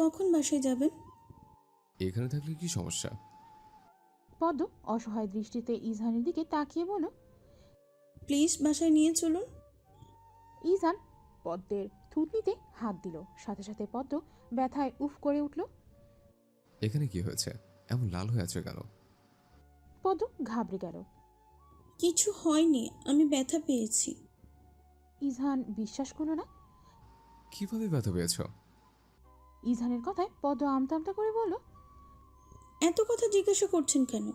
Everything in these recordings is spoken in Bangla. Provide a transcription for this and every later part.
কখন বাসায় যাবেন? এখানে থাকলে কি সমস্যা? পদ্ম অসহায় দৃষ্টিতে ইজহানের দিকে তাকিয়ে বলল। প্লিজ বাসায় নিয়ে চলুন। ইজহান পদ্মের থুতনিতে হাত দিল, সাথে সাথে পদ্ম ব্যথায় উফ করে উঠল। এখানে কি হয়েছে? এমন লাল হয়ে আছে কেন? পদ্ম ঘাবড়ে গেল। কিছু হয়নি, আমি ব্যথা পেয়েছি। ইজহান বিশ্বাস করল না। কিভাবে ব্যথা পেয়েছ? ইজহানের কথায় পদ্ম আমতা আমতা করে বলল। এত কথা জিজ্ঞাসা করছেন কেন?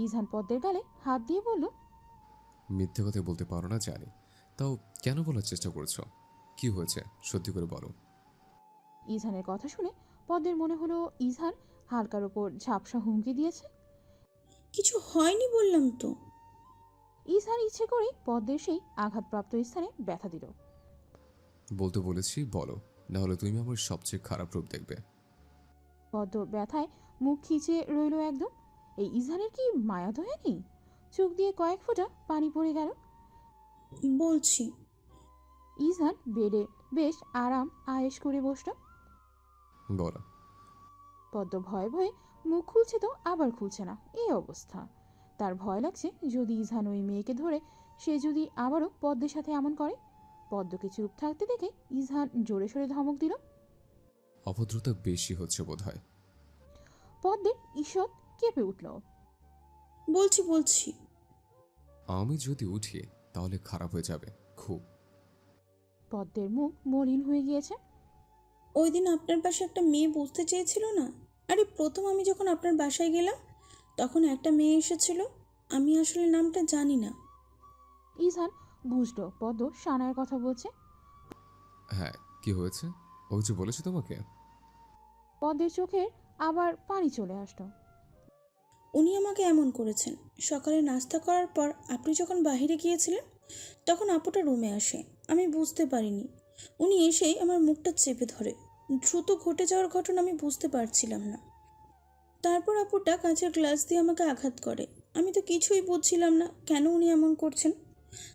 ইজহান পদ্মের গালে হাত দিয়ে বলল। মিথ্যে কথা বলতে পারো না জানি, তাও কেন বলার চেষ্টা করছো? কি হয়েছে সত্যি করে বলো। ইজহানের কথা শুনে পদ্মের মনে হলো ইজহান হালকার ওপর ঝাপসা হুমকি দিয়েছে। কিছু হয়নি বললাম তো। ইজহান ইচ্ছে করেই পদ্মের সেই আঘাতপ্রাপ্ত স্থানে ব্যথা দিল। বলতে বলেছি বলো, না হলে তুমি আমার সবচেয়ে খারাপ রূপ দেখবে। পদ্ম ব্যথায় মুখ খিচে রইল একদম। এই ইজহানের কি মায়া দয়া নেই? চোখ দিয়ে কয়েক ফোঁটা পানি পড়ে গেল। বলছি। ইজহান বেডে বেশ আরাম আয়েশ করে বসল। বলো। পদ্ম ভয়ে ভয়ে মুখ খুলছে তো আবার খুলছে না, এই অবস্থা। তার ভয় লাগছে যদি ইজহান ওই মেয়েকে ধরে সে যদি আবারও পদ্মের সাথে এমন করে। পদ্মকে চুপ থাকতে দেখে ইজহান জোরে সোরে ধমক দিল। অভদ্রতা বেশি হচ্ছে বোধহয়। পদ্মের ঈষৎ কেঁপে উঠল। বলছি বলছি। আমি যদি উঠি তাহলে খারাপ হয়ে যাবে খুব। পদ্মের মুখ মলিন হয়ে গিয়েছে। ওই দিন আপনার পাশে একটা মেয়ে বসতে চেয়েছিল না? আরে প্রথম আমি যখন আপনার বাসায় গেলাম তখন একটা মেয়ে এসেছিল। আমি আসলে নামটা জানি না। ইজহান বুঝল পদ্ম সানায়ের কথা বলছে। হ্যাঁ, কি হয়েছে? ও যে বলেছে তোমাকে? পদ্মের চোখের আবার পানি চলে আসলো। উনি আমাকে এমন করেছেন। সকালে নাস্তা করার পর আপনি যখন বাইরে গিয়েছিলেন তখন আপুটা রুমে আসে। আমি বুঝতে পারিনি। উনি এসেই আমার মুখটা চেপে ধরে। দ্রুত ঘটে যাওয়ার ঘটনা আমি বুঝতে পারছিলাম না। তারপর আপুটা কাঁচের গ্লাস দিয়ে আমাকে আঘাত করে। আমি তো কিছুই বুঝছিলাম না কেন উনি এমন করছেন।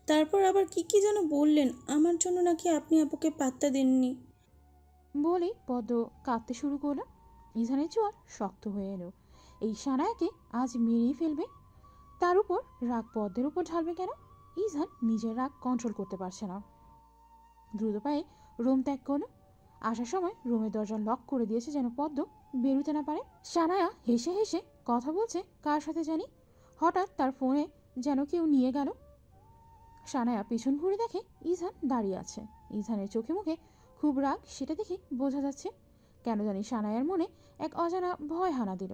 তারপর আবার কি যেন বললেন, আমার জন্য নাকি আপনি আপুকে পাত্তা দেননি। বলেই পদ্ম কাঁদতে শুরু করলো। ইজহানের চোয়াল শক্ত হয়ে এলো। এই সানায়াকে আজ মেরেই ফেলবে। তার উপর রাগ পদ্মের উপর ঢালবে কেন? ইজহান নিজের রাগ কন্ট্রোল করতে পারছে না। দ্রুত পায়ে রুম ত্যাগ করলো। আসার সময় রুমের দরজা লক করে দিয়েছে যেন পদ্ম বেরোতে না পারে। সানায়া হেসে হেসে কথা বলছে কার সাথে জানি। হঠাৎ তার ফোনে যেন কেউ নিয়ে গেল। সানায়া পিছন ঘুরে দেখে ইজহান দাঁড়িয়ে আছে। ইজহানের চোখে মুখে খুব রাগ, সেটা দেখে বোঝা যাচ্ছে। কেন জানি সানায়ার মনে এক অজানা ভয় হানা দিল।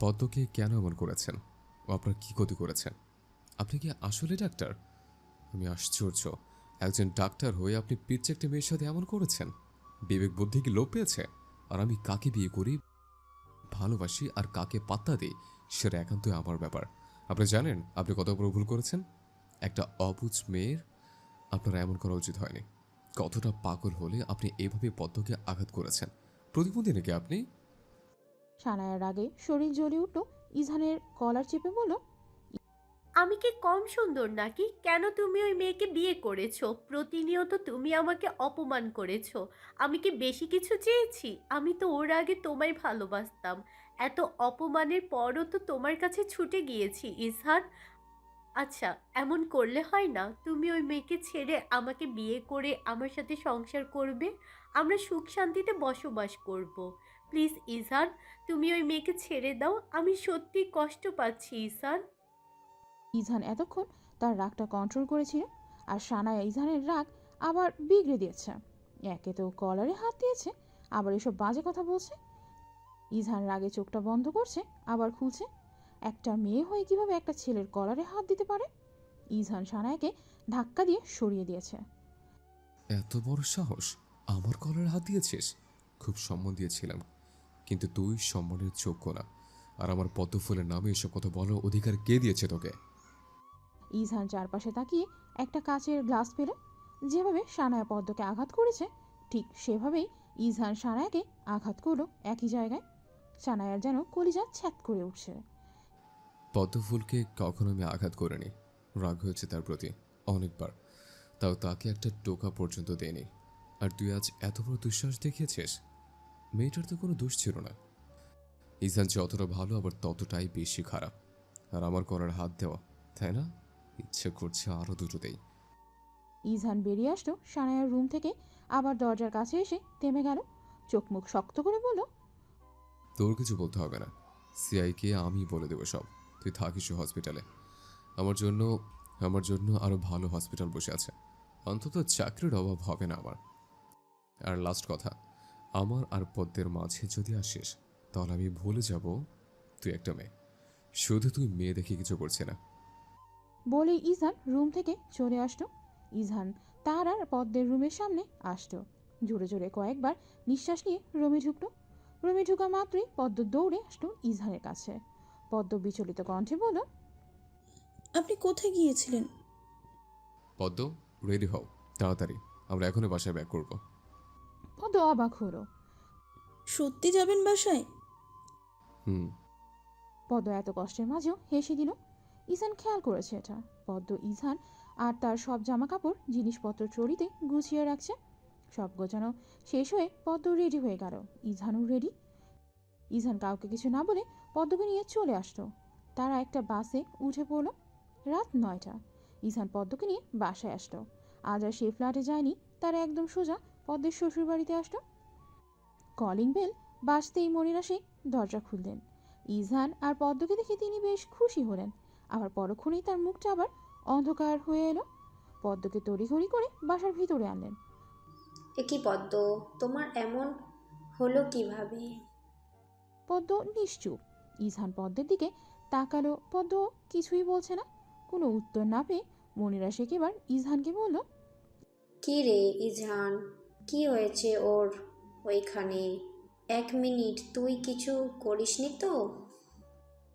পদ্মকে কেন এমন করেছেন? ও আপনার কি ক্ষতি করেছেন? আপনি কি আসলে ডাক্তার? আমি আশ্চর্য, একজন ডাক্তার হয়ে আপনি পিচ্ছে একটা মেয়ের সাথে এমন করেছেন। বিবেক বুদ্ধি কি লোপ পেয়েছে? আর আমি কাকে বিয়ে করি, ভালোবাসি আর কাকে পাত্তা দিই সেটা একান্তই আমার ব্যাপার। আপনি জানেন আপনি কত বড় ভুল করেছেন? একটা অবুঝ মেয়ের আপনার এমন করা উচিত হয়নি। কতটা পাগল হলে আপনি এভাবে পদ্মকে আঘাত করেছেন? প্রতিবন্ধী নাকি আপনি? সানায়ার রাগে শরীর জ্বলে উঠল। ইজহানের কলার চেপে বলল। আমি কি কম সুন্দর নাকি? কেন তুমি ওই মেয়েকে বিয়ে করেছো? প্রতিনিয়ত তুমি আমাকে অপমান করেছো। আমি কি বেশি কিছু চেয়েছি? আমি তো ওর আগে তোমায় ভালোবাসতাম। এত অপমানের পরও তো তোমার কাছে ছুটে গিয়েছি ইসহান। আচ্ছা, এমন করলে হয় না? তুমি ওই মেয়েকে ছেড়ে আমাকে বিয়ে করে আমার সাথে সংসার করবে। আমরা সুখ শান্তিতে বসবাস করব। প্লিজ ইসহান, তুমি ওই মেয়েকে ছেড়ে দাও। আমি সত্যি কষ্ট পাচ্ছি ইসহান। ইজহান এতক্ষণ তার রাগটা কন্ট্রোল করেছিল, আর সানায়া ইজহানের রাগ আবার বিগড়ে দিয়েছে। একে তো কলারে হাত দিয়েছে, আবার এসব বাজে কথা বলছে। ইজহান রাগে চোখটা বন্ধ করছে, আবার খুলছে। একটা মেয়ে হয়ে কিভাবে একটা ছেলের কলারে হাত দিতে পারে? ইজহান সানায়াকে ধাক্কা দিয়ে সরিয়ে দিয়েছে। এত বড় সাহস! আমার কলারে হাত দিয়েছিস? খুব সম্মান দিয়েছিলাম, কিন্তু তুই সম্মানের যোগ্য না। আর আমার পদ্মফুলের নামে এসব কথা বলার অধিকার কে দিয়েছে তোকে? ইজহান চারপাশে তাকিয়ে একটা কাচের গ্লাস পেল। যেভাবে সানায়া পদ্মকে আঘাত করেছে ঠিক সেভাবেই ইজহান সানায়াকে আঘাত করলো একই জায়গায়। সানায়ার যেন কলিজা ছ্যাত করে উঠছে। পদ্মফুলকে কখনো আমি আঘাত করিনি। রাগ হয়েছে তার প্রতি অনেকবার, তাও তাকে একটা টোকা পর্যন্ত দেয়নি। আর তুই আজ এত বড় দুঃসাহস দেখিয়েছিস? মেয়েটার তো কোনো দোষ ছিল না। ইজান যতটা ভালো আবার ততটাই বেশি খারাপ। আর আমার করার হাত দেওয়া, তাই না? ইচ্ছে করছে আরও দুটোতেই। ইজহান বেরিয়ে আসলো সানায়ার রুম থেকে, আবার দরজার কাছে এসে থেমে গেল। চোখ মুখ শক্ত করে বলল, তোর কিছু বলতে হবে না, সিআইকে আমি বলে দেবো সব। তুই থাকিস হসপিটালে। আমার জন্য আরও ভালো হসপিটাল বসে আছে। অন্তত চাকরির অভাব হবে না আমার। আর লাস্ট কথা, আমার আর পদ্মের মাঝে যদি আসিস তাহলে আমি ভুলে যাব তুই একটা মেয়ে। শুধু তুই মেয়ে দেখে কিছু করছে না। বলেই ইজহান রুম থেকে চলে আসলো। ইজহান তার আর পদ্মের রুমের সামনে আসলো। জোরে জোরে কয়েকবার নিঃশ্বাস নিয়ে রুমে ঢুকলো। রুমে ঢুকা মাত্রই পদ্ম দৌড়ে আসলো ইজহানের কাছে। পদ্ম বিচলিত কণ্ঠে বলল, আপনি কোথায় গিয়েছিলেন? পদ্ম, রেডি হও তাড়াতাড়ি, আমরা এখনই বাসায় ব্যাক করব। পদ্ম অবাক হলো। সত্যি যাবেন বাসায়? হুম। পদ্ম এত কষ্টের মাঝেও হেসে দিল। ইজহান খেয়াল করেছে এটা। পদ্ম ইজহান আর তার সব জামা কাপড় জিনিসপত্র ট্রলিতে গুছিয়ে রাখছে। সব গোছানো শেষ হয়ে পদ্ম রেডি হয়ে গেল। ইজহানও রেডি। ইজহান কাউকে কিছু না বলে পদ্মকে নিয়ে চলে আসলো। তারা একটা বাসে উঠে পড়লো। রাত 9টা। ইজহান পদ্মকে নিয়ে বাসায় আসলো। আজ আর সে ফ্ল্যাটে যায়নি, তারা একদম সোজা পদ্মের শ্বশুর বাড়িতে আসলো। কলিং বেল বাজতেই মনিরা শেখ দরজা খুললেন। ইজহান আর পদ্মকে দেখে তিনি বেশ খুশি হলেন। আবার পরক্ষণেই তার মুখটা আবার অন্ধকার হয়ে এলো। পদ্মকে তড়িঘড়ি করে বাসার ভিতরে আনলেন। এ কি পদ্ম, তোমার এমন হলো কিভাবে? পদ্ম নিশ্চুপ। ইজহান পদ্মের দিকে তাকালো। পদ্ম কিছুই বলছে না। কোনো উত্তর না পেয়ে মনিরা শেখ এবার ইজহানকে বলল, কি রে ইজহান, কি হয়েছে ওর ওইখানে? 1 মিনিট, তুই কিছু করিসনি তো?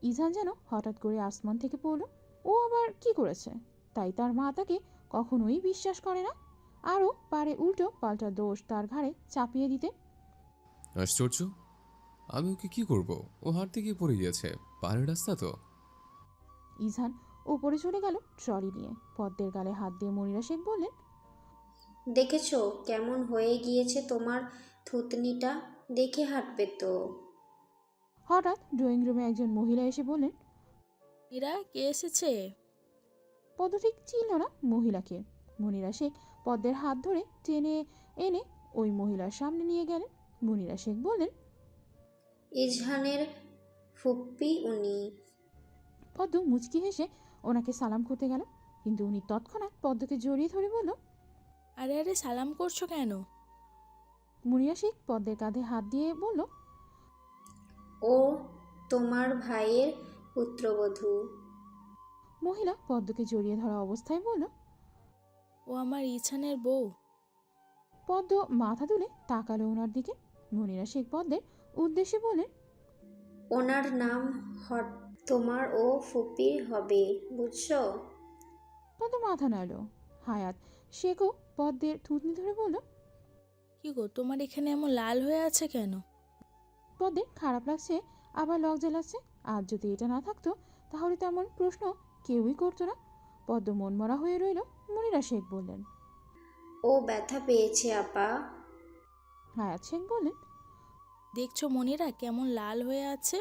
ইজহান যেন হঠাৎ করে আসমান থেকে পড়লো। ও আবার কি করেছে? তাই তার মা তাকে কখনোই বিশ্বাস করে না। আরও পারে উল্টো পাল্টা দোষ তার ঘাড়ে চাপিয়ে দিতে। আশ্চর্য, আমি ওকে কি করব? ও হাঁটতে গিয়ে পড়ে গিয়েছে, পাহাড়ের রাস্তা তো। ইজহান উপরে চলে গেল ট্রলি নিয়ে। পদ্মের গালে হাত দিয়ে মনিরা শেখ বললেন, দেখেছো কেমন হয়ে গিয়েছে তোমার থুতনিটা? দেখে হাঁটবে তো। হঠাৎ ড্রয়িং রুমে একজন মহিলা এসে বললেন। এরা কে এসেছে? পদ্ম ঠিক চিনল না মহিলাকে। মনিরা শেখ পদ্মের হাত ধরে টেনে এনে ওই মহিলার সামনে নিয়ে গেলেন। মনিরা শেখ বললেন, ইজহানের ফুপ্পি উনি। পদ্ম মুচকি হেসে ওনাকে সালাম করতে গেল, কিন্তু উনি তৎক্ষণাৎ পদ্মকে জড়িয়ে ধরে বলল। আরে আরে, সালাম করছো কেন? মনিরা শেখ পদ্মের কাঁধে হাত দিয়ে বলল, ও তোমার ভাইয়ের পুত্রবধূ। মহিলা পদ্মকে জড়িয়ে ধরা অবস্থায় বলল। ও আমার ইছানের বউ। পদ্ম মাথা তুলে তাকালো ওনার দিকে। মনিরা শেখ পদ্মের উদ্দেশ্যে বললেন, ওনার নাম হট, তোমার ও ফুপির হবে, বুঝছো? পদ্ম মাথা নাড়ল। হায়াত শেখও পদ্মের থুতনি ধরে বলল। কি গো, তোমার এখানে এমন লাল হয়ে আছে কেন? পদ্মের খারাপ লাগছে, আবার লজ্জা লাগছে। আজ যদি এটা না থাকতো তাহলে তেমন প্রশ্ন কেউই করতো না। পদ্ম মনমরা হয়ে রইল। মনিরা শেখ বললেন। ও ব্যথা পেয়েছে আপা। হায়াত শেখ বললেন, দেখছো মনিরা কেমন লাল হয়ে আছে?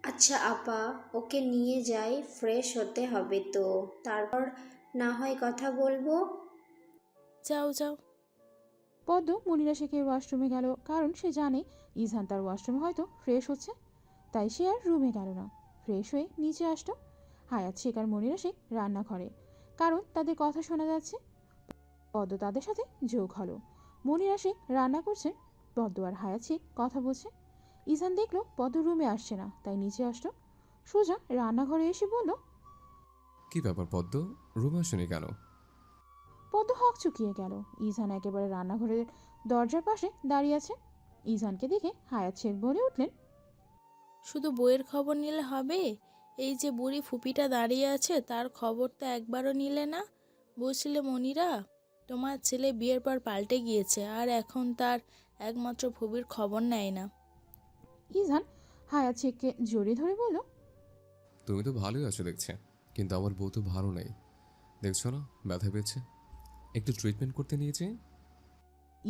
আচ্ছা আপা, ওকে নিয়ে যাই, ফ্রেশ হতে হবে তো, তারপর না হয় কথা বলবো। যাও যাও। পদ্ম মনিরা শেখের ওয়াশরুমে গেল, কারণ সে জানে ইজহান তার ওয়াশরুমে হয়তো ফ্রেশ হচ্ছে। তাই সে আর রুমে গেল না। ফ্রেশ হয়ে নিচে আসলো। হায়াত শেখ আর মনিরা শেখ রান্নাঘরে, কারণ তাদের কথা শোনা যাচ্ছে। পদ্ম তাদের সাথে যোগ হলো। মনিরা শেখ রান্না করছেন, পদ্ম আর হায়াত শেখ কথা বলছে। ইজহান দেখলো পদ্ম রুমে আসছে না, তাই নিচে আসলো। সোজা রান্নাঘরে এসে বলল। কি ব্যাপার পদ্ম, রুমে আসেনি কেন? পদ্ম হক চুকিয়ে গেল। ইজহান একেবারে রান্নাঘরের দরজার পাশে দাঁড়িয়ে আছে। ইজহানকে দেখে হায়াত শেখ বলে উঠলেন। শুধু বইয়ের খবর নিলে হবে? এই যে বুড়ি ফুপিটা দাঁড়িয়ে আছে, তার খবরটা একবারও নিলে না? বুঝলে মনিরা, তোমার ছেলে বিয়ের পর পাল্টে গিয়েছে, আর এখন তার একমাত্র ফুপির খবর নেয় না। ইজহান হায়াত শেখকে জড়িয়ে ধরে বলল। তুমি তো ভালোই আছো দেখছে, কিন্তু আমার বউ তো ভালো নেই। দেখছো না ব্যথা পেয়েছে, একটু ট্রিটমেন্ট করতে নিয়েছে।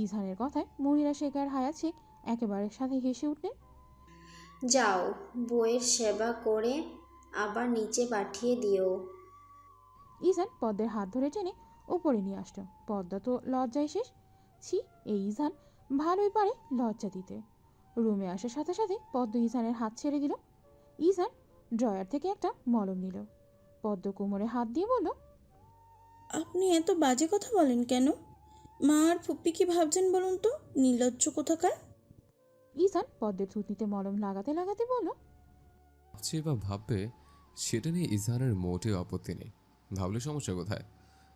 ইজহানের কথায় মনিরা শেখ আর হায়াত শেখ একেবারে সাথে হেসে উঠলেন। যাও, বইয়ের সেবা করে আবার নিচে পাঠিয়ে দিও। ইজহান পদ্মের হাত ধরে টেনে উপরে নিয়ে আসলো। পদ্মা তো লজ্জায় শেষ। ছি, এই ইজহান ভালোই পারে লজ্জা দিতে। রুমে আসার সাথে সাথে পদ্ম ইজহানের হাত ছেড়ে দিল। ইজহান ড্রয়ার থেকে একটা মলম নিল। পদ্ম কোমরে হাত দিয়ে বলল, আপনি এত বাজে কথা বলেন কেন? মা আর ফুপ্পি কি ভাবছেন বলুন তো, নির্লজ্জ কোথাকার। ইজহান পদ্মের থুতনিতে মলম লাগাতে লাগাতে বলল, ভাবছে বা ভাববে সেটা নিয়ে ইজহানের মোটেও আপত্তি নেই। ভাবলে সমস্যা কোথায়?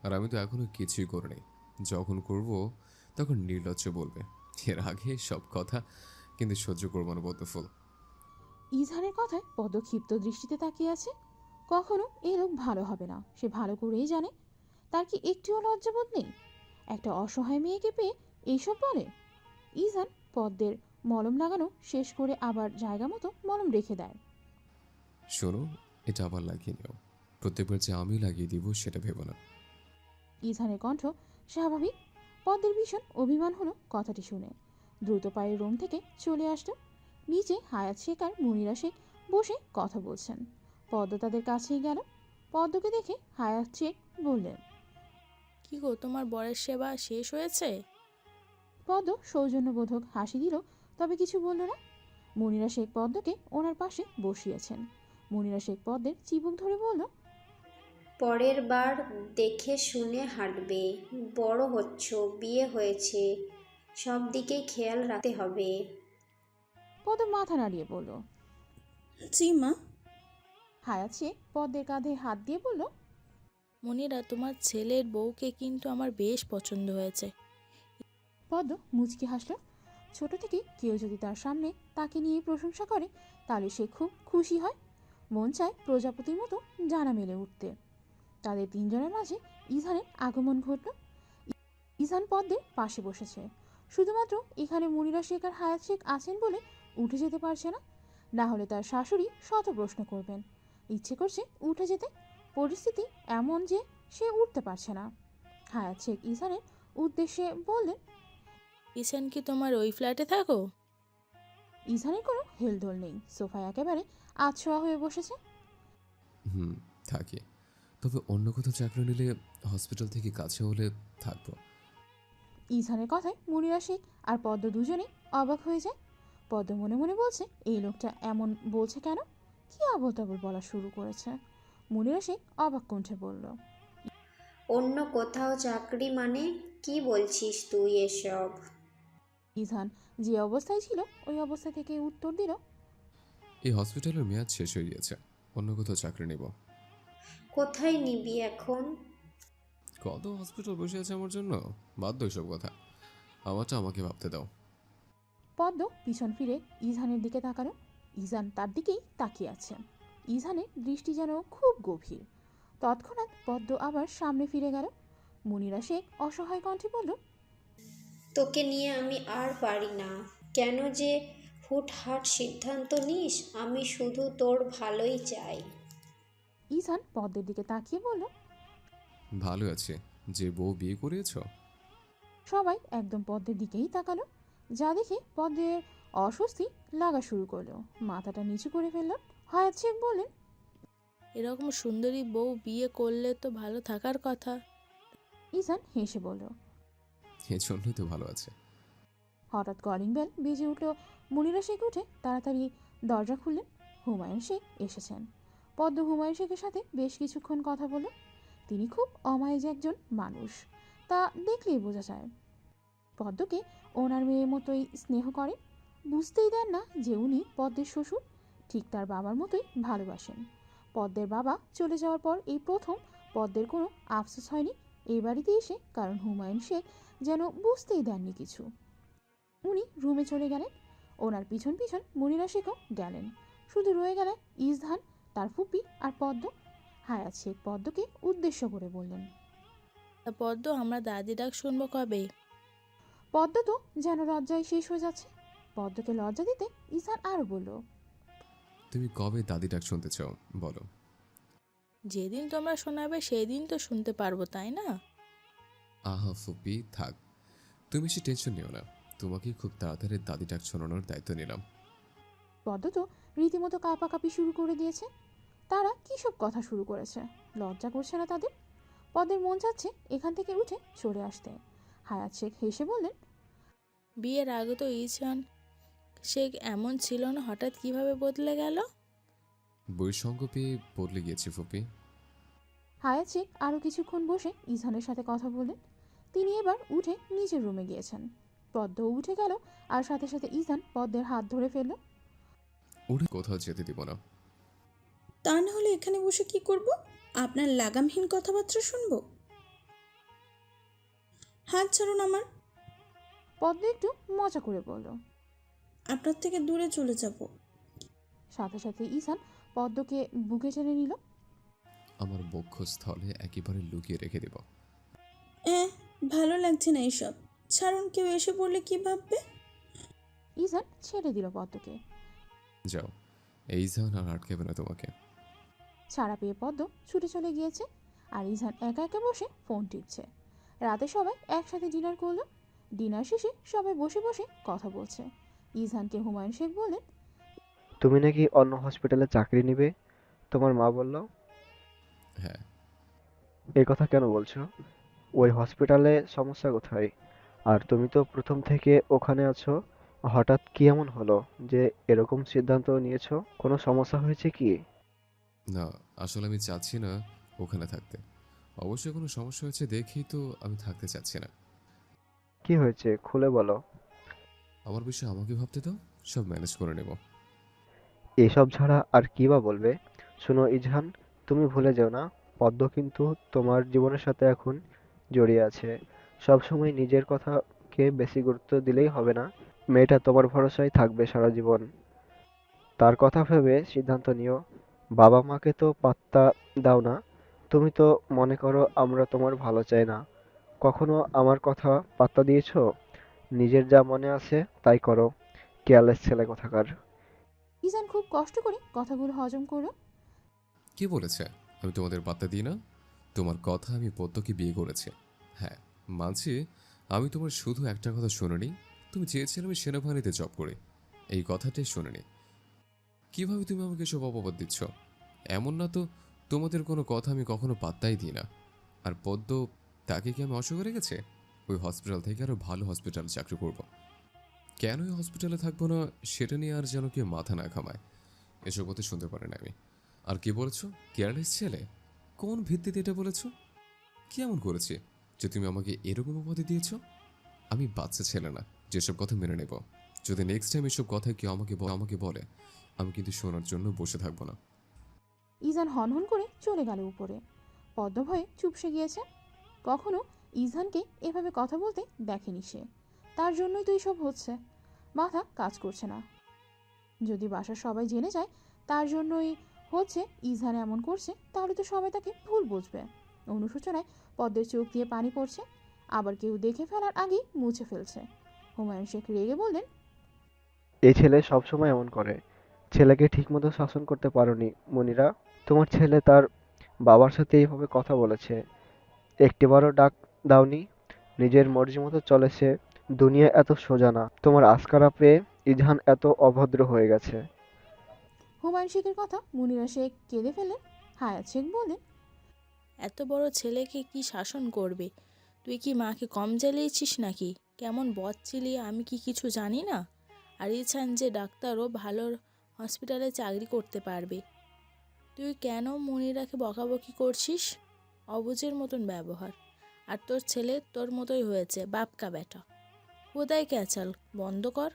আর আমি তো এখনো কিছুই করিনি। যখন করব তখন নির্লজ্জ বলবে। এর আগে সব কথা কিন্তু সহ্য করবো না বদ্ধফুল। ইজহানের কথায় পদ্ম ক্ষিপ্ত দৃষ্টিতে তাকিয়ে আছে। কখনো এই লোক ভালো হবে না, সে ভালো করেই জানে। তার কি একটুও লজ্জাবোধ নেই? একটা অসহায় মেয়েকে পেয়ে এইসব বলে? ইজহান পদ্মের মলম লাগানো শেষ করে আবার জায়গা মতো মলম রেখে দেয়। শোনো, এটা আবার লাগিয়ে নিও। প্রত্যেকবার যে আমি লাগিয়ে দিব সেটা ভেবো না। ইজহানের কণ্ঠ স্বাভাবিক। পদ্মের ভীষণ অভিমান হলো কথাটি শুনে। দ্রুত পায়ে রুম থেকে চলে আসলো। নিচে হায়াত শেখ আর মুনিরা শেখ বসে কথা বলছেন। পদ্ম তাদের কাছেই গেল। পদ্মকে দেখে হায়াত শেখ বললেন, কি গো, তোমার বরের সেবা শেষ হয়েছে? পদ্ম সৌজন্যবোধক হাসি দিল, তবে কিছু বলল না। মুনিরা শেখ পদ্মকে ওনার পাশে বসিয়েছেন। মুনিরা শেখ পদ্মের চিবুক ধরে বলল, পরের বার দেখে শুনে হাঁটবে। বড় হচ্ছ, বিয়ে হয়েছে, সব দিকে খেয়াল রাখতে হবে। পদ্ম মাথা নাড়িয়ে বলল। জি মা। হায়াত শেখ পদ্মের কাঁধে হাত দিয়ে বলল, মনিরা, তোমার ছেলের বউকে কিন্তু আমার বেশ পছন্দ হয়েছে। পদ্ম মুচকি হাসল। ছোট থেকে কেউ যদি তার সামনে তাকে নিয়ে প্রশংসা করে তাহলে সে খুব খুশি হয়। মন চায় প্রজাপতির মতো জানা মেলে উঠতে। তাদের তিনজনের মাঝে ইজহানের আগমন ঘটল। ইজহান পদ্মের পাশে বসেছে। শুধুমাত্র এখানে মুনিরা শেখ আর হায়াত শেখ আছেন বলে উঠে যেতে পারছে না। না হলে তার শাশুড়ি শত প্রশ্ন করবেন। ইচ্ছে করছে উঠে যেতে, পরিস্থিতি এমন যে সে উঠতে পারছে না। হায়াত শেখ ইজহানের উদ্দেশ্যে বললেন, ইসান কি তোমার ওই ফ্ল্যাটে থাকো? ইজহানের কোনো হেলদোল নেই, সোফায় একেবারে আছোয়া হয়ে বসেছে। হুম, থাকি। তবে অন্য কোথাও চাকরি নিলে হসপিটাল থেকে কাছে হলে থাকবো। ইজহানের কথায় মুনিরা শেখ আর পদ্ম দুজনেই অবাক হয়ে যায়। পদ্ম মনে মনে বলছে, এই লোকটা এমন বলছে কেন? কি আবল তাবল বলা শুরু করেছে? মুনিরা শেখ অবাক কণ্ঠে বলল, অন্য কোথাও চাকরি মানে কি বলছিস তুই এসব? ইজহান যে অবস্থায় ছিল ওই অবস্থা থেকে উত্তর দিল, এই হসপিটালের মেয়াদ শেষ হয়ে গিয়েছে, অন্য কোথাও চাকরি নেব। কোথায় নিবি এখন? কত হসপিটাল বসে আছে আমার জন্য, বাধ্য এসব কথা। আমারটা আমাকে ভাবতে দাও। পদ্ম পিছন ফিরে ইজহানের দিকে তাকালো। ইজহান তার দিকেই তাকিয়ে আছে। ইজহানের দৃষ্টি যেন খুব গভীর। তৎক্ষণাৎ পদ্ম আবার সামনে ফিরে গেল। মুনিরা শেখ অসহায় কণ্ঠে বলল, তোকে নিয়ে আমি আর পারি না। কেন যে হুটহাট সিদ্ধান্ত নিস? আমি শুধু তোর ভালোই চাই। ইজহান পদ্মের দিকে তাকিয়ে বলল, ভালো আছে, যে বউ বিয়ে করিয়েছ। সবাই একদম পদ্মের দিকেই তাকালো। যা দেখে পদ্মের অস্বস্তি লাগা শুরু করলো। মাথাটা নিচু করে ফেলল। হায়াত শেখ বললেন, এরকম সুন্দরী বউ বিয়ে করলে তো ভালো থাকার কথা। ইজহান হেসে বলল। এজন্যই তো ভালো আছে। হঠাৎ কলিং বেল বেজে উঠল। মুনিরা শেখ উঠে তাড়াতাড়ি দরজা খুললেন। হুমায়ুন শেখ এসেছেন। পদ্ম হুমায়ুন শেখের সাথে বেশ কিছুক্ষণ কথা বলল। তিনি খুব অমায়িক একজন মানুষ, তা দেখলেই বোঝা যায়। পদ্মকে ওনার মেয়ের মতোই স্নেহ করে। বুঝতেই দেন না যে উনি পদ্মের শ্বশুর। ঠিক তার বাবার মতোই ভালোবাসেন। পদ্মের বাবা চলে যাওয়ার পর এই প্রথম পদ্মের কোনো আফসোস হয়নি এই বাড়িতে এসে, কারণ হুমায়ুন শেখ যেন বুঝতেই দেননি কিছু। উনি রুমে চলে গেলেন। ওনার পিছন পিছন মুনিরা শেখও গেলেন। শুধু রয়ে গেলেন ইজহান, তার ফুপি আর পদ্ম। হায়াত শেখ পদ্মকে উদ্দেশ্য করে বললেন, তা পদ্ম, আমরা দাদি ডাক শুনবো কবে? পদ্ম তো যেন লজ্জায় শেষ হয়ে যাচ্ছে। পদ্মকে লজ্জা দিতে ইজহান আরও বলল, তুমি কবে দাদি ডাক শুনতে চাও বলো। যেদিন তোমরা শোনাবে সেই দিন তো শুনতে পারবো, তাই না? আহা ফুপি, থাক। তুমি বেশি টেনশন নিও না, তোমাকে খুব তাড়াতাড়ি দাদি ডাক শোনানোর দায়িত্ব নিলাম। পদ্ম তো রীতিমতো কাঁপাকাঁপি শুরু করে দিয়েছে। তারা কী সব কথা শুরু করেছে, লজ্জা করছে না তাদের? পদ্মের মন চাচ্ছে এখান থেকে উঠে চলে আসতে। হায়াত শেখ হেসে বললেন, বিয়ের আগে তো ইছান সে এমন ছিল না, হঠাৎ কিভাবে বদলে গেল? বইয়ের সঙ্গ পেয়ে বদলে গিয়েছি ফুপি। হায়াত শেখ আরও কিছুক্ষণ বসে ইছানের সাথে কথা বললেন। তিনি এবার উঠে নিজের রুমে গিয়েছেন। পদ্মও উঠে গেল, আর সাথে সাথে ইছান পদ্মের হাত ধরে ফেলল। উঠে কোথাও যেতে দিব না। তা না হলে এখানে বসে কি করব? আপনার লাগামহীন কথাবার্তা শুনবো? হাত ছাড়ুন আমার। পদ্ম একটু মজা করে বলল। আপনার থেকে দূরে চলে যাব। সাথে সাথে ইছান পদ্মকে বুকে টেনে নিল। আমার বক্ষস্থলে একেবারে লুকিয়ে রেখে দেব। ভালো লাগছে না এসব। ছাড়ুন, কেউ এসে পড়লে কি ভাববে? ইছান ছেড়ে দিল পদ্মকে। যাও, এই জান আর আটকেবে না তোমাকে। ছাড়া পেয়ে পদ্ম ছুটে চলে গিয়েছে, আর ইছান একা একা বসে ফোন টিপছে। রাতে সবাই একসাথে ডিনার করলো। ডিনার শেষে সবাই বসে বসে কথা বলছে। ইছানকে হুমায়ুন শেখ বললেন, তুমি নাকি অন্য হসপিটালে চাকরি নিবে, তোমার মা বলল। হ্যাঁ। এই কথা কেন বলছো? ওই হসপিটালে সমস্যা কোথায়? আর তুমি তো প্রথম থেকে ওখানে আছো, হঠাৎ কি এমন হলো যে এরকম সিদ্ধান্ত নিয়েছো? কোনো সমস্যা হয়েছে কি? না, আসলে আমি চাচ্ছি না ওখানে থাকতে। অবশ্যই কোনো সমস্যা হয়েছে দেখেই তো আমি থাকতে চাচ্ছি না। কি হয়েছে খুলে বলো। আমার বিষয়ে আমাকে ভাবতে দাও, সব ম্যানেজ করে নেব। এসব ছাড়া আর কি বা বলবে? শোনো ইজহান, তুমি ভুলে যেও না, পদ্ম কিন্তু তোমার জীবনের সাথে এখন জড়িয়ে আছে। সব সময় নিজের কথাকে বেশি গুরুত্ব দিলেই হবে না। মেয়েটা তোমার ভরসায় থাকবে সারা জীবন। তার কথা ভেবে সিদ্ধান্ত নিও। বাবা মাকে তো পাত্তা দাও না। তুমি তো মনে করো আমরা তোমার ভালো চাই না। কখনো আমার কথা পাত্তা দিয়েছো? নিজের যা মনে আছে তাই করো। কেয়ারলেস ছেলে কোথাকার। ইছান খুব কষ্ট করে কথাগুলো হজম করলো। কে বলেছে আমি তোমাদের পাত্তা দিই না? তোমার কথা আমি পদ্মকে বিয়ে করেছি। হ্যাঁ, মানছি আমি তোমার শুধু একটা কথা শুনিনি, তুমি চেয়েছিলে আমি সেনাবাহিনীতে জব করি। এই কথাটাই শুনিনি। কিভাবে তুমি আমাকে সব অপবাদ দিচ্ছ? এমন না তো তোমাদের কোনো কথা আমি কখনো পাত্তাই দিই না। আর পদ্ম, তাকে কি আমি অসুখে রেখেছে? ওই হসপিটাল থেকে আরো ভালো হসপিটালে চাকরি করব। কেন ওই হসপিটালে থাকবো না সেটা নিয়ে আর যেন কেউ মাথা না ঘামায়। এসব কথা শুনতে পারে না আমি। আর কি বলেছ? কেয়ারলেস ছেলে? কোন ভিত্তিতে এটা বলেছ? কি এমন করেছি যে তুমি আমাকে এরকম উপাধি দিয়েছ? আমি বাচ্চা ছেলে না যেসব কথা মেনে নেব। যদি নেক্সট টাইম এসব কথা কেউ আমাকে বলে, আমি কিন্তু শোনার জন্য বসে থাকবো না। ইজান হনহন করে চলে গেল উপরে। পদ্ম ভয়ে চুপসে গিয়েছে। কখনো ইজহানকে এভাবে কথা বলতে দেখেনি সে। তার জন্যই তো এইসব হচ্ছে। মাথা কাজ করছে না। যদি বাসার সবাই জেনে যায় তার জন্যই হচ্ছে, ইজহান এমন করছে, তাহলে তো সবাই তাকে ভুল বুঝবে। অনুশোচনায় পদ্মের চোখ দিয়ে পানি পড়ছে। আবার কেউ দেখে ফেলার আগেই মুছে ফেলছে। হুমায়ুন শেখ রেগে বললেন, এই ছেলে সবসময় এমন করে। ছেলেকে ঠিকমতো শাসন করতে পারোনি মনিরা। তোমার ছেলে তার বাবার সাথে এইভাবে কথা বলেছে, একটিবারও ডাক দাওনি। নিজের মর্জি মতো চলে সে। দুনিয়া এত সোজা না। তোমার আস্কারা পেয়ে ইজহান এত অভদ্র হয়ে গেছে। হুমায়ুন শেখের কথা মুনিরা শেখ কেঁদে ফেললেন। হায়াত শেখ বললেন, এত বড় ছেলেকে কি শাসন করবে? তুই কি মাকে কম জ্বালিয়েছিস নাকি? কেমন বদছিলি আমি কি কিছু জানি না? আর ইছান যে ডাক্তারও ভালো হসপিটালে চাকরি করতে পারবে। তুই কেন মনিরাকে বকাবকি করছিস? অবুঝের মতন ব্যবহার। আর তোর ছেলে তোর মতোই হয়েছে, বাপকা বেটা। কোথায় ক্যাচাল বন্ধ কর।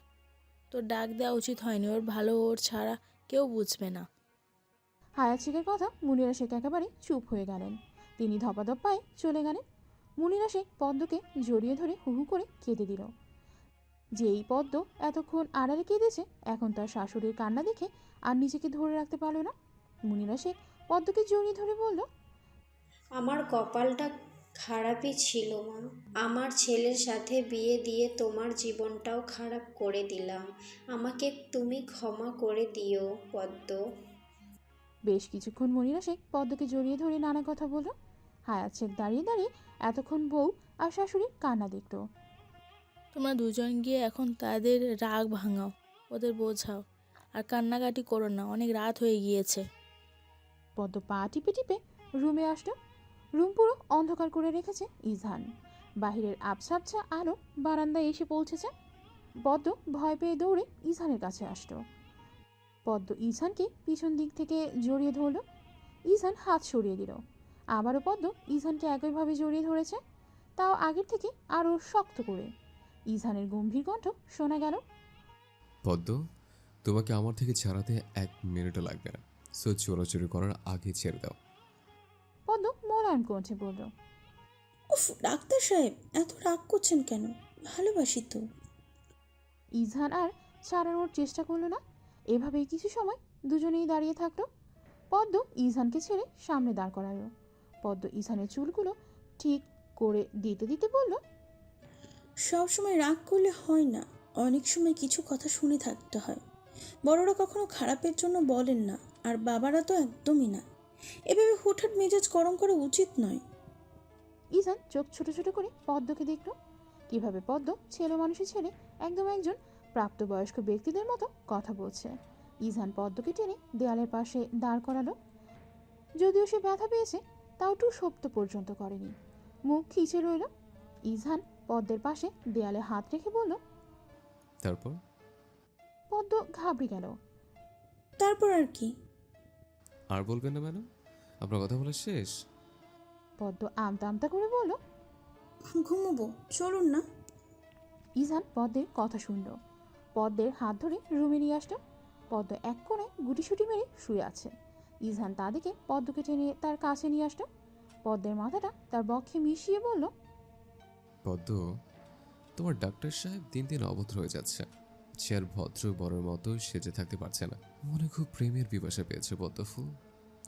তোর ডাক দেওয়া উচিত হয়নি, ওর ভালো ওর ছাড়া কেউ বুঝবে না। হায়াত শেখের কথা মুনিরা শেখ একেবারে চুপ হয়ে গেলেন। তিনি ধপাধপ পায়ে চলে গেলেন। মুনিরা শেখ পদ্মকে জড়িয়ে ধরে হু হু করে কেঁদে দিল। যেই পদ্ম এতক্ষণ আড়ালে কেঁদেছে, এখন তার শাশুড়ির কান্না দেখে আর নিজেকে ধরে রাখতে পারল না। মুনিরা শেখ পদ্মকে জড়িয়ে ধরে বলল, আমার কপালটা খারাপই ছিল মা। আমার ছেলের সাথে বিয়ে দিয়ে তোমার জীবনটাও খারাপ করে দিলাম। আমাকে তুমি ক্ষমা করে দিও পদ্ম। বেশ কিছুক্ষণ মনিরা শেখ পদ্মকে জড়িয়ে ধরে নানা কথা বলল। হায়াত শেখ দাঁড়িয়ে দাঁড়িয়ে এতক্ষণ বউ আর শাশুড়ির কান্না দেখত। তোমরা দুজন গিয়ে এখন তাদের রাগ ভাঙাও, ওদের বোঝাও, আর কান্নাকাটি করো না, অনেক রাত হয়ে গিয়েছে। পদ্ম পা টিপে টিপে রুমে আসলো। রুম পুরো অন্ধকার করে রেখেছে ইজহান। বাহিরের আবছা আলো বারান্দায় এসে পৌঁছেছে। পদ্ম ভয় পেয়ে দৌড়ে ইজহানের কাছে আসলো। পদ্ম ইজহানকে পিছন দিক থেকে জড়িয়ে ধরল। ইজহান হাত সরিয়ে দিল। আবারও পদ্ম ইজহানকে একইভাবে জড়িয়ে ধরেছে, তাও আগের থেকে আরও শক্ত করে। ইজহানের গম্ভীর কণ্ঠ শোনা গেল, পদ্ম, তোমাকে আমার থেকে ছাড়াতে 1 মিনিটও লাগবে না, সো চোরাচুরি করার আগে ছেড়ে দাও। পদ্ম মোলায়েম কণ্ঠে বলল, উফ, ডাক্তার সাহেব এত রাগ করছেন কেন? ভালোবাসি তো। ইজহান আর ছাড়ানোর চেষ্টা করলো না। এভাবেই কিছু সময় দুজনেই দাঁড়িয়ে থাকলো। পদ্ম ইজহানকে ছেড়ে সামনে দাঁড় করালো। পদ্ম ইজহানের চুলগুলো ঠিক করে দিতে দিতে বলল, সব সময় রাগ করলে হয় না, অনেক সময় কিছু কথা শুনে থাকতে হয়। বড়রা কখনো খারাপের জন্য বলেন না, আর বাবারা তো একদমই না। এভাবে হুটহাট মেজাজ গরম করা উচিত নয়। ইজহান চোখ ছোট ছোট করে পদ্মকে দেখল। কিভাবে পদ্ম ছেলে মানুষের ছেলে একদম একজন প্রাপ্তবয়স্ক ব্যক্তিদের মতো কথা বলছে। ইজহান পদ্মকে টেনে দেয়ালের পাশে দাঁড় করালো। যদিও সে ব্যথা পেয়েছে, তাও টু শব্দ পর্যন্ত করেনি, মুখ খিচে রইল। ইজহান পদ্মের পাশে দেয়ালে হাত রেখে বলল, তারপর? পদ্ম ঘাবড়ে গেল। তারপর আর কি? আর বলবেন না ম্যাডাম, আপনার কথা বলা শেষ? পদ্ম আমতা আমতা করে বলল, ঘুমোবো, চলুন না। ইজহান পদ্মের কথা শুনল। পদ্মের হাত ধরে রুমে নিয়ে আসলো। পদ্ম এক কোণে গুটিসুটি মেরে শুয়ে আছে। ইজহান তা দেখে পদ্মকে টেনে তার কাছে নিয়ে আসলো। পদ্মের মাথাটা তার বক্ষে মিশিয়ে বলল, পদ্ম, তোমার ডাক্তার সাহেব দিন দিন অভদ্র হয়ে যাচ্ছে। সে আর ভদ্র বড়ের মতো সেজে থাকতে পারছে না। মনে খুব প্রেমের পিপাসা পেয়েছে পদ্মফুল।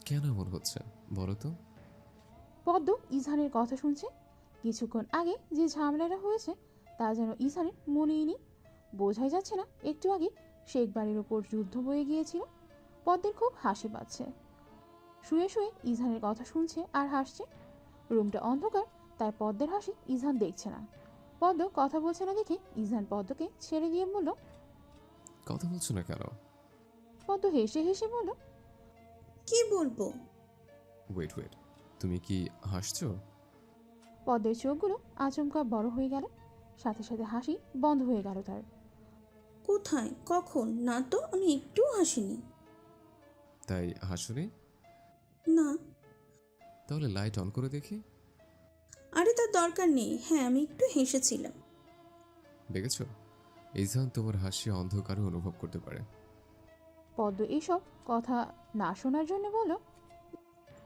কেন এমন হচ্ছে বলো তো? পদ্ম ইজহানের কথা শুনছে। কিছুক্ষণ আগে যে ঝামেলাটা হয়েছে তা যেন ইজহানের মনেই নেই। বোঝাই যাচ্ছে না একটু আগে শেখ বাড়ির ওপর যুদ্ধ বয়ে গিয়েছিল। পদ্মের খুব হাসি পাচ্ছে। শুয়ে শুয়ে ইজহানের কথা শুনছে আর হাসছে। রুমটা অন্ধকার, তাই পদ্মের হাসি ইজহান দেখছে না। পদ্ম কথা বলছে না দেখে ইজহান পদ্মকে ছেড়ে দিয়ে বলল, কথা বলছো না কেন? পদ্ম হেসে হেসে বলল, কি বলবো? ওয়েট ওয়েট, তুমি কি হাসছো? পদ্মের চোখগুলো আচমকা বড় হয়ে গেল। সাথে সাথে হাসি বন্ধ হয়ে গেল তার। কোথায়, কখন? না তো, আমি একটুও হাসিনি। তাই হাসুনি? না। তাহলে লাইট অন করে দেখি। আরে তার দরকার নেই। হ্যাঁ, আমি একটু হেসেছিলাম। দেখেছ, ইজহান তোমার হাসি অন্ধকারে অনুভব করতে পারে। পদ্ম এসব কথা না শোনার জন্য বলল,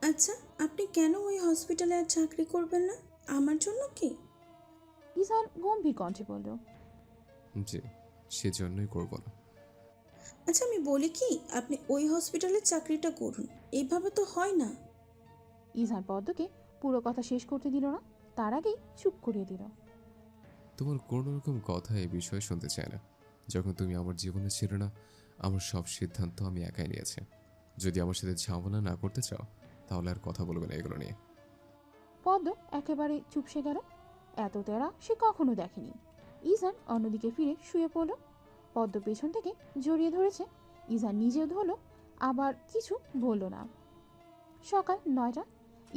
আচ্ছা, আপনি কেন ওই হসপিটালে আর চাকরি করবেন না? আমার জন্য কি? ইজহান গম্ভীর কণ্ঠে বলল, জি, সেজন্যই করবো না। আচ্ছা, আমি বলি কি, আপনি ওই হসপিটালে চাকরিটা করুন। এইভাবে তো হয় না। ইজহান পদ্মকে পুরো কথা শেষ করতে দিল না, তার আগেই চুপ করিয়ে দিল। তোমার কোনো রকম কথা এই বিষয়ে শুনতে চায় না। যখন তুমি আমার জীবনে ছিলে না, আমার সব সিদ্ধান্ত আমি একাই নিয়েছি। যদি আমার সাথে ঝামেলা না করতে চাও, তাহলে আর কথা বলবে না এগুলো নিয়ে। পদ্ম একেবারে চুপসে গেল। এত তেরা সে কখনো দেখেনি। ইজহান অন্যদিকে ফিরে শুয়ে পড়ল। পদ্ম পেছন থেকে জড়িয়ে ধরেছে। ইজহান নিজেও ধরল, আবার কিছু বলল না। সকাল 9টা।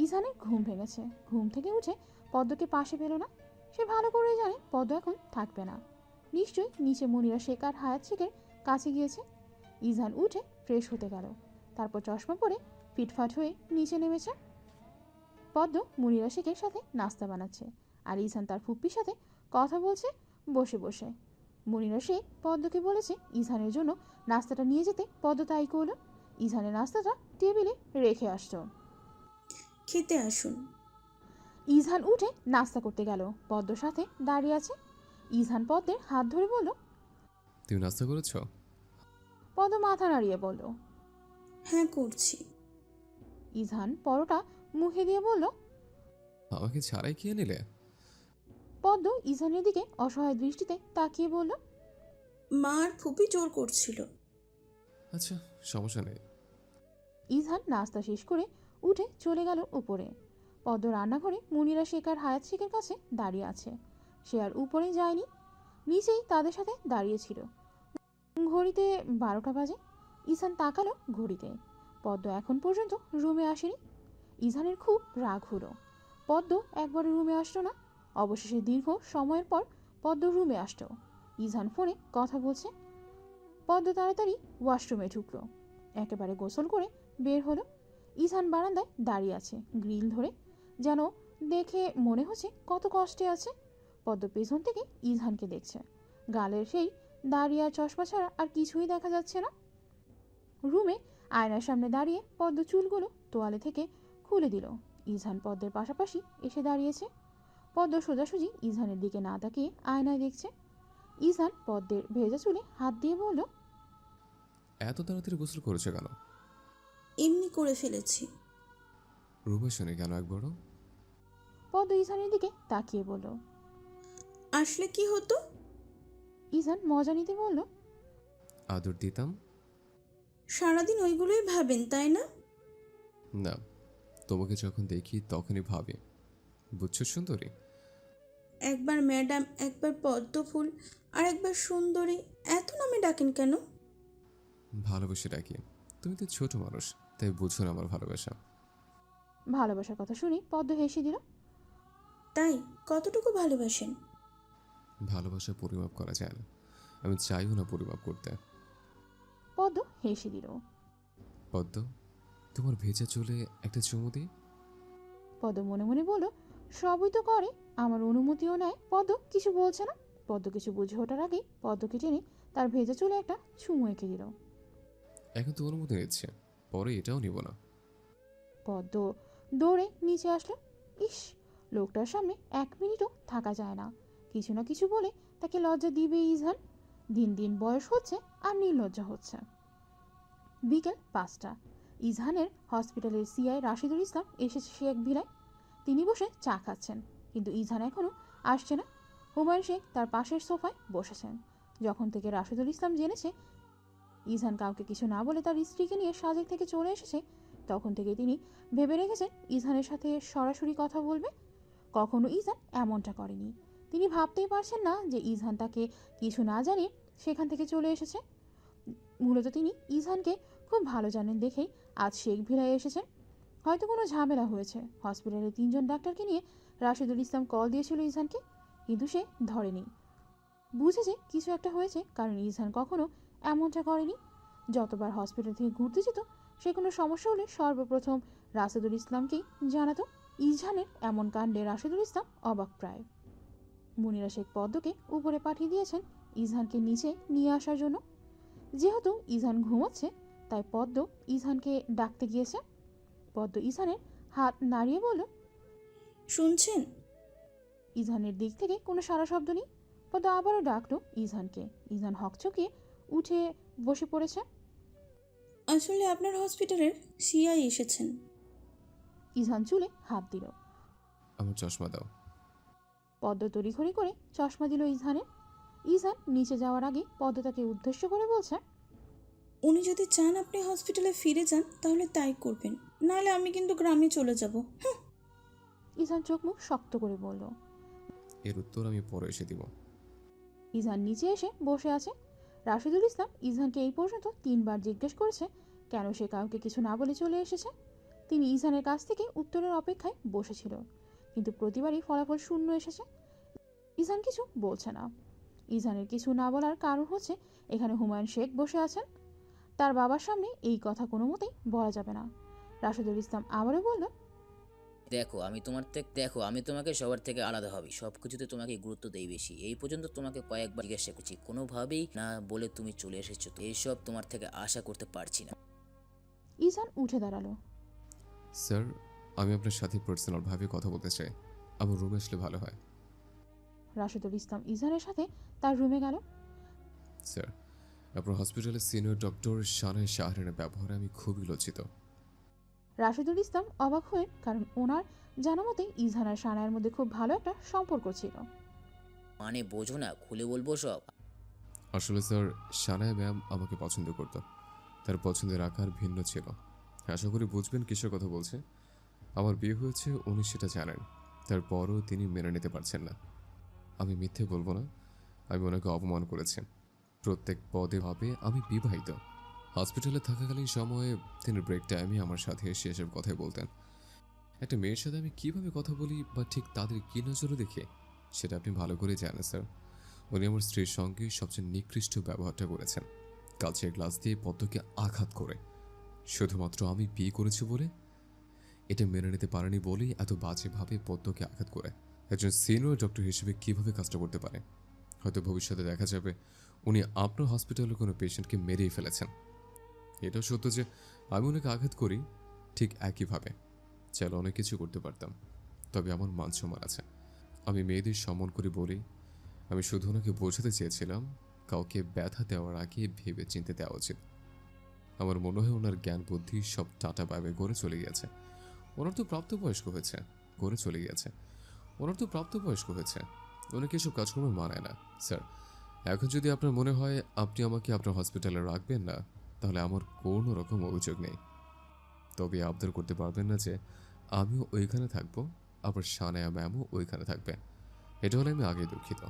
ইজহানের ঘুম ভেঙেছে। ঘুম থেকে উঠে পদ্মকে পাশে পেল না। সে ভালো করে জানে পদ্ম এখন থাকবে না। নিশ্চয়ই নিচে মনিরা শেখ আর হায়াত শেখের কাছে গিয়েছে। ইজহান উঠে ফ্রেশ হতে গেল। তারপর চশমা পরে ফিটফাট হয়ে নিচে নেমেছে। পদ্ম মনিরা শেখের সাথে নাস্তা বানাচ্ছে, আর ইজহান তার ফুপ্পির সাথে কথা বলছে বসে বসে। মনিরা শেখ পদ্মকে বলেছে ইজহানের জন্য নাস্তাটা নিয়ে যেতে। পদ্ম তাই করলো। ইজহানের নাস্তাটা টেবিলে রেখে আসতো। খেতে আসুন। ইজহান উঠে নাস্তা করতে গেল। পদ্মর সাথে দাঁড়িয়ে আছে। ইজহান পদ্মের হাত ধরে বলল, তুমি নাস্তা করেছো? পদ্ম মাথা নাড়িয়ে বলল, হ্যাঁ, করছি। ইজহান পরোটা মুখে দিয়ে বলল। আমাকে ছাড়াই খেয়ে নিলে? পদ্ম ইজহানের দিকে অসহায় দৃষ্টিতে তাকিয়ে বলল, মা আর ফুপি জোর করছিল। আচ্ছা, সমস্যা নেই। ইজহান নাস্তা শেষ করে উঠে চলে গেল উপরে। পদ্ম রান্নাঘরে মুনিরা শেখ আর হায়াত শেখের কাছে দাঁড়িয়ে আছে। সে আর উপরে যায়নি। নিচেই তাদের সাথে দাঁড়িয়েছিল। ঘড়িতে 12টা বাজে। ইসান তাকালো ঘড়িতে। পদ্ম এখন পর্যন্ত রুমে আসেনি। ইজানের খুব রাগ হলো। পদ্ম একবার রুমে আসলো না। অবশেষে দীর্ঘ সময়ের পর পদ্ম রুমে আসলো। ইজান ফোনে কথা বলছে। পদ্ম তাড়াতাড়ি ওয়াশরুমে ঢুকলো। একেবারে গোসল করে বের হলো। ইজান বারান্দায় দাঁড়িয়ে আছে গ্রিল ধরে, যেন দেখে মনে হচ্ছে কত কষ্টে আছে। পদ্ম পেছন থেকে ইজানকে দেখছে। গালের সেই দাঁড়িয়ে চশমা ছাড়া আর কিছুই দেখা যাচ্ছে না। রুমে আয়নার সামনে দাঁড়িয়ে পদ্ম চুলগুলো তোয়ালে থেকে খুলে দিল। ইজান পদ্মের পাশাপাশি এসে দাঁড়িয়েছে। পদ্ম সোজাসুজি ইজানের দিকে না তাকিয়ে আয়নায় দেখছে। ইজান পদ্মের ভেজা চুলে হাত দিয়ে বলল, এত তাড়াতাড়ি গোসল করেছো কেন? এমনি করে ফেলেছি। রুমে শুনে কেন একবারও? পদ্ম ইজানের দিকে তাকিয়ে বলল। আসলে কি হতো? ইজান মজা নিতে বলল, আদর দিতাম। সারাদিন ওইগুলোই ভাবেন তাই না? না, তোমাকে যখন দেখি তখনই ভাবি। বুঝছো সুন্দরী? একবার ম্যাডাম, একবার পদ্ম ফুল, আর একবার সুন্দরী, এত নামে ডাকেন কেন? ভালোবেসে ডাকি। তুমি তো ছোট মানুষ, তাই বুঝো না আমার ভালোবাসা। ভালোবাসার কথা শুনে পদ্ম হেসে দিল। তাই কতটুকু ভালোবাসেন? ভালোবাসা পরিমাপ করা যায় না, আমি চাইও না পরিমাপ করতে। পদ্ম হেসে দিল। পদ্ম, তোমার ভেজা চুলে একটা চুমু দিই। পদ্ম মনে মনে বলল, সবই তো করে, আমার অনুমতিও নেয়। পদ্ম কিছু বলছে না। পদ্ম কিছু বুঝে ওঠার আগেই পদ্মকে টেনে তার ভেজা চুলে একটা চুমু এঁকে দিল। এখন তো অনুমতি নিচ্ছে, পরে এটাও নিব না। পদ্ম দৌড়ে নিচে আসলো। ইস, লোকটার সামনে 1 মিনিটও থাকা যায় না। কিছু না কিছু বলে তাকে লজ্জা দিবে ইজহান। দিন দিন বয়স হচ্ছে আর নির্লজ্জা হচ্ছে। বিকেল 5টা। ইজহানের হসপিটালের সিআই রাশিদুল ইসলাম এসেছে শেখ ভিলায়। তিনি বসে চা খাচ্ছেন, কিন্তু ইজহান এখনও আসছে না। হুমায়ুন শেখ তার পাশের সোফায় বসেছেন। যখন থেকে রাশিদুল ইসলাম জেনেছে ইজহান কাউকে কিছু না বলে তার স্ত্রীকে নিয়ে সাজেক থেকে চলে এসেছে, তখন থেকে তিনি ভেবে রেখেছেন ইজহানের সাথে সরাসরি কথা বলবে। কখনো ইজহান এমনটা করেনি। তিনি ভাবতেই পারছেন না যে ইজহান তাকে কিছু না জানিয়ে সেখান থেকে চলে এসেছে। মূলত তিনি ইজহানকে খুব ভালো জানেন দেখেই আজ শেখ ভিলায় এসেছেন। হয়তো কোনো ঝামেলা হয়েছে। হসপিটালে 3জন ডাক্তারকে নিয়ে রাশিদুল ইসলাম কল দিয়েছিল ইজহানকে, কিন্তু সে ধরেনি। বুঝেছে কিছু একটা হয়েছে, কারণ ইজহান কখনো এমনটা করেনি। যতবার হসপিটাল থেকে ঘুরতে যেত, সে কোনো সমস্যা হলে সর্বপ্রথম রাশিদুল ইসলামকেই জানাতো। ইজহানের এমন কাণ্ডে রাশিদুল ইসলাম অবাক প্রায়। মুনিরা শেখ পদ্মকে উপরে পাঠিয়ে দিয়েছেন ইজহানকে নিচে নিয়ে আসার জন্য। যেহেতু ইজহান ঘুমোচ্ছে, তাই পদ্ম ইজহানকে ডাকতে গিয়েছে। পদ্ম ইজহানের হাত নাড়িয়ে বলল, শুনছেন? ইজহানের দিক থেকে কোনো সারা শব্দ নেই। পদ্ম আবারও ডাকলো ইজহানকে। ইজহান হকচকিয়ে উঠে বসে পড়েছে। আসলে আপনার হসপিটালের সিআই এসেছেন। ইজহান চুলে হাত দিল। আমার চশমা দাও। পদ্ম তড়িঘড়ি করে চশমা দিল ইজহানের। ইজহান নিচে যাওয়ার আগে পদ্ম তাকে উদ্দেশ্য করে বলছে, উনি যদি চান আপনি হসপিটালে ফিরে যান তাহলে তাই করবেন, নাহলে আমি কিন্তু গ্রামে চলে যাব। ইজহান চোখ মুখ শক্ত করে বলল। এর উত্তর আমি পরে এসে দিব। ইজহান নিচে এসে বসে আছে। রাশিদুল ইসলাম ইজহানকে এই পর্যন্ত 3বার জিজ্ঞেস করেছে কেন সে কাউকে কিছু না বলে চলে এসেছে। তিনি ইজহানের কাছ থেকে উত্তরের অপেক্ষায় বসেছিল, কিন্তু প্রতিবারই ফলাফল শূন্য এসেছে। ইজহান কিছু বলছে না। ইজহানের কিছু না বলার কারণ হচ্ছে এখানে হুমায়ুন শেখ বসে আছেন। তার বাবার সামনে এই কথা কোনো মতেই বলা যাবে না। রাশিদুল ইসলাম আবারও বলল, দেখো আমি তোমাকে সবার থেকে আলাদা হবি, সব কিছুতে তোমাকে গুরুত্ব দেই বেশি। এই পর্যন্ত তোমাকে কয়েকবার জিজ্ঞাসা করছি, কোনোভাবেই না বলে তুমি চলে এসেছো। এইসব তোমার থেকে আশা করতে পারছি না। ইজহান উঠে দাঁড়ালো। স্যার, আমি আপনার সাথে পার্সোনালভাবে কথা বলতে চাই। আমার রুমে আসলে ভালো হয়। রাশিদুল ইসলাম ইজহানের সাথে তার রুমে গেল। স্যার, আপনার হসপিটালের সিনিয়র ডক্টর শানায় শাহরিনের ব্যবহারে আমি খুবই লজ্জিত। রাশিদুল ইসলাম অবাক হলেন, কারণ ওনার জানা মতে ইজহান আর সানায়ের মধ্যে খুব ভালো একটা সম্পর্ক ছিল। মানে বোঝো না, খুলে বলবো সব। আসলে স্যার, শানায়া ম্যাম আমাকে পছন্দ করত। তার পছন্দের আকার ভিন্ন ছিল। আশা করি বুঝবেন কিসের কথা বলছে। আমার বিয়ে হয়েছে, উনি সেটা জানেন, তারপরও তিনি মেনে নিতে পারছেন না। আমি মিথ্যে বলবো না, আমি ওনাকে অপমান করেছি। প্রত্যেক পদে ভাবে আমি বিবাহিত। হসপিটালে থাকাকালীন সময়ে তিনি ব্রেক টাইমে আমার সাথে এসে এসব কথাই বলতেন। একটা মেয়ের সাথে আমি কিভাবে কথা বলি বা ঠিক তাদের কী নজরে দেখে সেটা আপনি ভালো করে জানেন স্যার। উনি আমার স্ত্রীর সঙ্গে সবচেয়ে নিকৃষ্ট ব্যবহারটা করেছেন, কাচের গ্লাস দিয়ে পদ্মকে আঘাত করে। শুধুমাত্র আমি বিয়ে করেছি বলে, এটা মেনে নিতে পারেনি বলেই এত বাজেভাবে পদ্মকে আঘাত করে। একজন সিনিয়র ডক্টর হিসেবে কিভাবে কাজটা করতে পারে? হয়তো ভবিষ্যতে দেখা যাবে উনি আপনার হসপিটালে কোনো পেশেন্টকে মেরেই ফেলেছেন। এটাও সত্য যে আমি ওনাকে আঘাত করি ঠিক একইভাবে। চাইলে অনেক কিছু করতে পারতাম, তবে আমার মান সম্মান আছে। আমি মেয়েদের সম্মান করে বলি, আমি শুধু ওনাকে বোঝাতে চেয়েছিলাম কাউকে ব্যথা দেওয়ার আগে ভেবে চিনতে দেওয়া উচিত। আমার মনে হয় ওনার জ্ঞান বুদ্ধি সব টাটা বাইবে করে চলে গিয়েছে। ওনার তো প্রাপ্তবয়স্ক হয়েছে, করে চলে গিয়েছে। ওনার তো প্রাপ্তবয়স্ক হয়েছে, ওনাকে এসব কাজকর্ম মানায় না। স্যার, এখন যদি আপনার মনে হয় আপনি আমাকে আপনার হসপিটালে রাখবেন না, তাহলে আমার কোনো রকম অভিযোগ নেই। তবে আবদার করতে পারবেন না যে আমিও ওইখানে থাকবো, আবার সানায়া ম্যামও ওইখানে থাকবে। এটা হলে আমি আগেই দুঃখিত।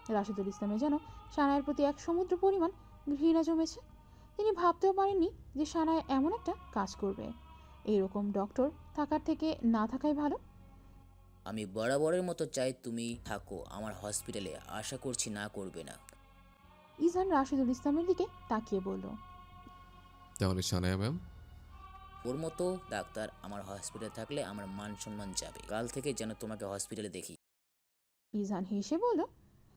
রাশেদুল ইসলামের যেন সানায়ের প্রতি এক সমুদ্র পরিমাণ ঘৃণা জমেছে। তিনি ভাবতেও পারেননি যে সানায়া এমন একটা কাজ করবে। এইরকম ডক্টর থাকার থেকে না থাকাই ভালো। আমি বরাবরের মতো চাই তুমি থাকো আমার হসপিটালে, আশা করছি না করবে না। ইজান রাশেদুল ইসলামের দিকে তাকিয়ে বলল, তাহলে সানায়া ম্যাম? ওর মতো ডাক্তার আমার হসপিটালে থাকলে আমার মান সম্মান যাবে। কাল থেকে যেন তোমাকে হসপিটালে দেখি। ইজান হেসে বলল,